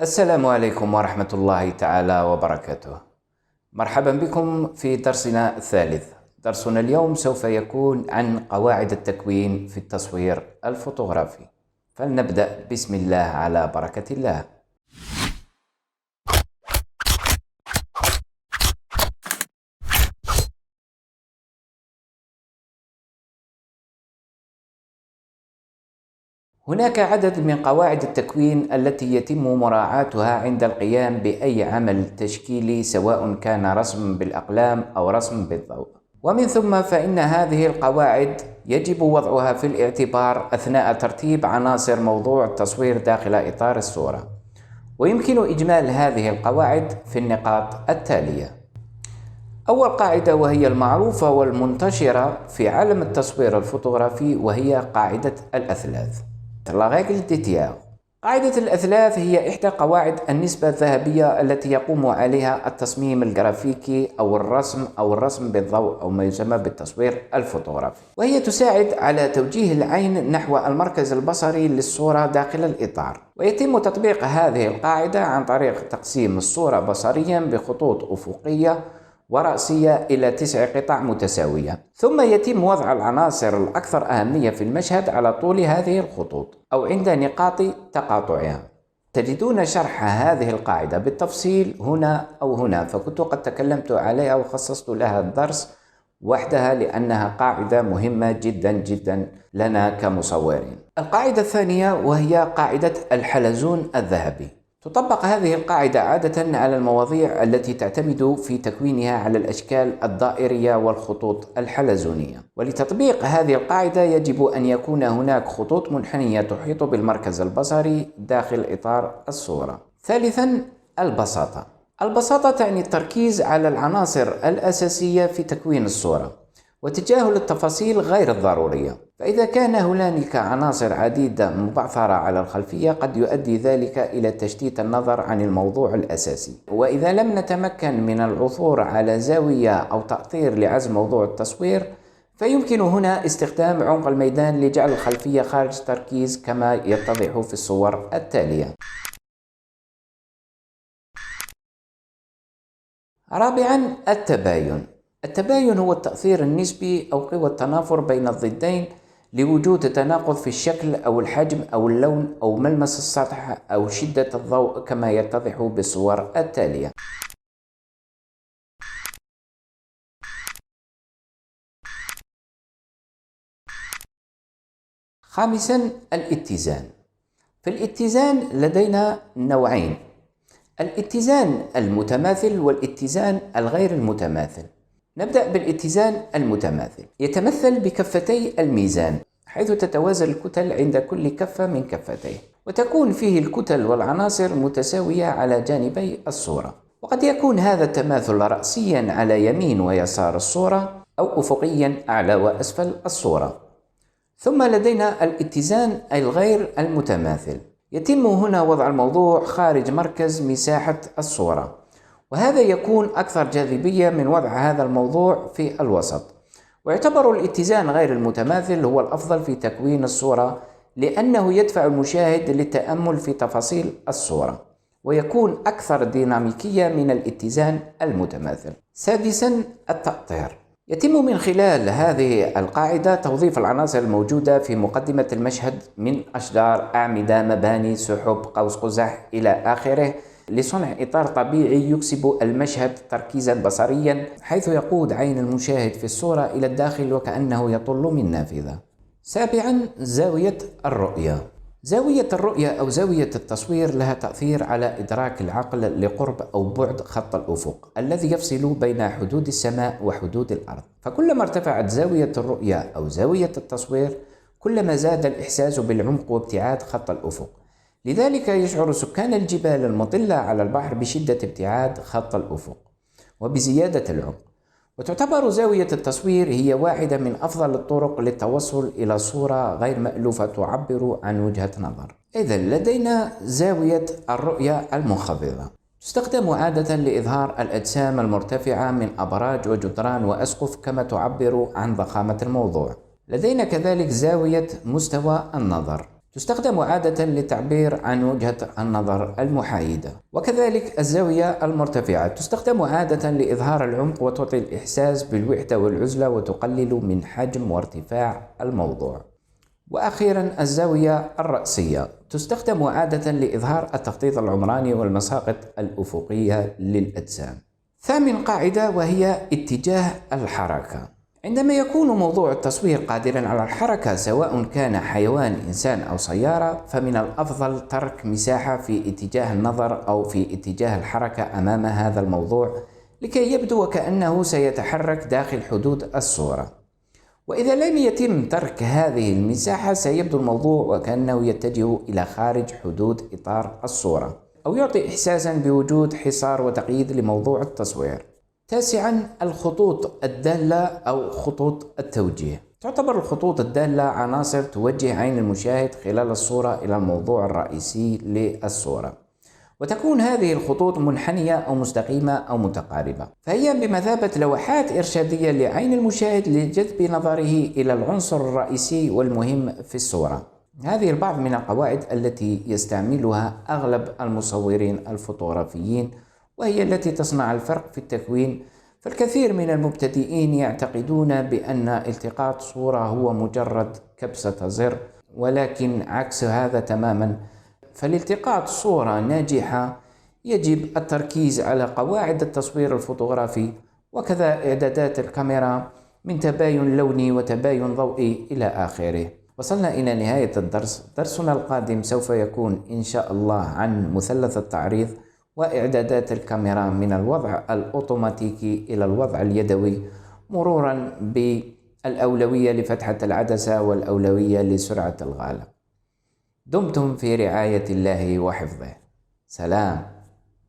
السلام عليكم ورحمة الله تعالى وبركاته. مرحبا بكم في درسنا الثالث. درسنا اليوم سوف يكون عن قواعد التكوين في التصوير الفوتوغرافي، فلنبدأ بسم الله على بركة الله. هناك عدد من قواعد التكوين التي يتم مراعاتها عند القيام بأي عمل تشكيلي، سواء كان رسم بالأقلام أو رسم بالضوء، ومن ثم فإن هذه القواعد يجب وضعها في الاعتبار أثناء ترتيب عناصر موضوع التصوير داخل إطار الصورة. ويمكن إجمال هذه القواعد في النقاط التالية. أول قاعدة، وهي المعروفة والمنتشرة في عالم التصوير الفوتوغرافي، وهي قاعدة الأثلاث. La règle des tiers. قاعدة الأثلاث هي إحدى قواعد النسبة الذهبية التي يقوم عليها التصميم الجرافيكي أو الرسم بالضوء، أو ما يسمى بالتصوير الفوتوغرافي، وهي تساعد على توجيه العين نحو المركز البصري للصورة داخل الإطار. ويتم تطبيق هذه القاعدة عن طريق تقسيم الصورة بصريا بخطوط أفقية ورأسية إلى 9 قطع متساوية، ثم يتم وضع العناصر الأكثر أهمية في المشهد على طول هذه الخطوط أو عند نقاط تقاطعها. تجدون شرح هذه القاعدة بالتفصيل هنا أو هنا، فكنت قد تكلمت عليها وخصصت لها الدرس وحدها لأنها قاعدة مهمة جدا جدا لنا كمصورين. القاعدة الثانية وهي قاعدة الحلزون الذهبي. تطبق هذه القاعدة عادة على المواضيع التي تعتمد في تكوينها على الأشكال الدائرية والخطوط الحلزونية. ولتطبيق هذه القاعدة يجب أن يكون هناك خطوط منحنية تحيط بالمركز البصري داخل إطار الصورة. ثالثا، البساطة. البساطة تعني التركيز على العناصر الأساسية في تكوين الصورة وتجاهل التفاصيل غير الضرورية. فإذا كان هناك عناصر عديدة مبعثرة على الخلفية قد يؤدي ذلك إلى تشتيت النظر عن الموضوع الأساسي. وإذا لم نتمكن من العثور على زاوية أو تأطير لعزم موضوع التصوير، فيمكن هنا استخدام عمق الميدان لجعل الخلفية خارج تركيز كما يتضح في الصور التالية. رابعا، التباين. التباين هو التأثير النسبي أو قوى التنافر بين الضدين لوجود تناقض في الشكل أو الحجم أو اللون أو ملمس السطح أو شدة الضوء كما يتضح بالصور التالية. خامسا، الاتزان. في الاتزان لدينا نوعين: الاتزان المتماثل والاتزان الغير المتماثل. نبدأ بالاتزان المتماثل. يتمثل بكفتي الميزان، حيث تتوازن الكتل عند كل كفة من كفتيه، وتكون فيه الكتل والعناصر متساوية على جانبي الصورة. وقد يكون هذا التماثل رأسيا على يمين ويسار الصورة، أو أفقيا أعلى وأسفل الصورة. ثم لدينا الاتزان الغير المتماثل. يتم هنا وضع الموضوع خارج مركز مساحة الصورة، وهذا يكون أكثر جاذبية من وضع هذا الموضوع في الوسط. ويعتبر الاتزان غير المتماثل هو الأفضل في تكوين الصورة، لأنه يدفع المشاهد للتأمل في تفاصيل الصورة، ويكون أكثر ديناميكية من الاتزان المتماثل. سادسا، التأطير. يتم من خلال هذه القاعدة توظيف العناصر الموجودة في مقدمة المشهد من أشجار، أعمدة، مباني، سحب، قوس قزح إلى آخره، لصنع إطار طبيعي يكسب المشهد تركيزا بصريا، حيث يقود عين المشاهد في الصورة إلى الداخل وكأنه يطل من نافذة. سابعا، زاوية الرؤية. زاوية الرؤية أو زاوية التصوير لها تأثير على إدراك العقل لقرب أو بعد خط الأفق الذي يفصل بين حدود السماء وحدود الأرض. فكلما ارتفعت زاوية الرؤية أو زاوية التصوير، كلما زاد الإحساس بالعمق وابتعاد خط الأفق. لذلك يشعر سكان الجبال المطلة على البحر بشدة ابتعاد خط الأفق وبزيادة العمق. وتعتبر زاوية التصوير هي واحدة من أفضل الطرق للتوصل إلى صورة غير مألوفة تعبر عن وجهة نظر. إذن لدينا زاوية الرؤية المنخفضة. تستخدم عادة لإظهار الأجسام المرتفعة من أبراج وجدران وأسقف كما تعبر عن ضخامة الموضوع. لدينا كذلك زاوية مستوى النظر. تستخدم عادة للتعبير عن وجهة النظر المحايدة. وكذلك الزاوية المرتفعة تستخدم عادة لإظهار العمق وتعطي الإحساس بالوحدة والعزلة وتقلل من حجم وارتفاع الموضوع. وأخيرا الزاوية الرأسية تستخدم عادة لإظهار التخطيط العمراني والمساقط الأفقية للأجسام. ثامن قاعدة وهي اتجاه الحركة. عندما يكون موضوع التصوير قادرا على الحركة سواء كان حيوان، إنسان أو سيارة، فمن الأفضل ترك مساحة في اتجاه النظر أو في اتجاه الحركة أمام هذا الموضوع لكي يبدو وكأنه سيتحرك داخل حدود الصورة. وإذا لم يتم ترك هذه المساحة سيبدو الموضوع وكأنه يتجه إلى خارج حدود إطار الصورة أو يعطي إحساسا بوجود حصار وتقييد لموضوع التصوير. تاسعا الخطوط الدالة أو خطوط التوجيه. تعتبر الخطوط الدالة عناصر توجه عين المشاهد خلال الصورة إلى الموضوع الرئيسي للصورة، وتكون هذه الخطوط منحنية أو مستقيمة أو متقاربة، فهي بمثابة لوحات إرشادية لعين المشاهد لجذب نظره إلى العنصر الرئيسي والمهم في الصورة. هذه البعض من القواعد التي يستعملها أغلب المصورين الفوتوغرافيين، وهي التي تصنع الفرق في التكوين. فالكثير من المبتدئين يعتقدون بأن التقاط صورة هو مجرد كبسة زر، ولكن عكس هذا تماما. فلالتقاط صورة ناجحة يجب التركيز على قواعد التصوير الفوتوغرافي وكذا إعدادات الكاميرا من تباين لوني وتباين ضوئي إلى آخره. وصلنا إلى نهاية الدرس. درسنا القادم سوف يكون إن شاء الله عن مثلث التعريض وإعدادات الكاميرا من الوضع الأوتوماتيكي إلى الوضع اليدوي، مرورا بالأولوية لفتحة العدسة والأولوية لسرعة الغالب. دمتم في رعاية الله وحفظه. سلام.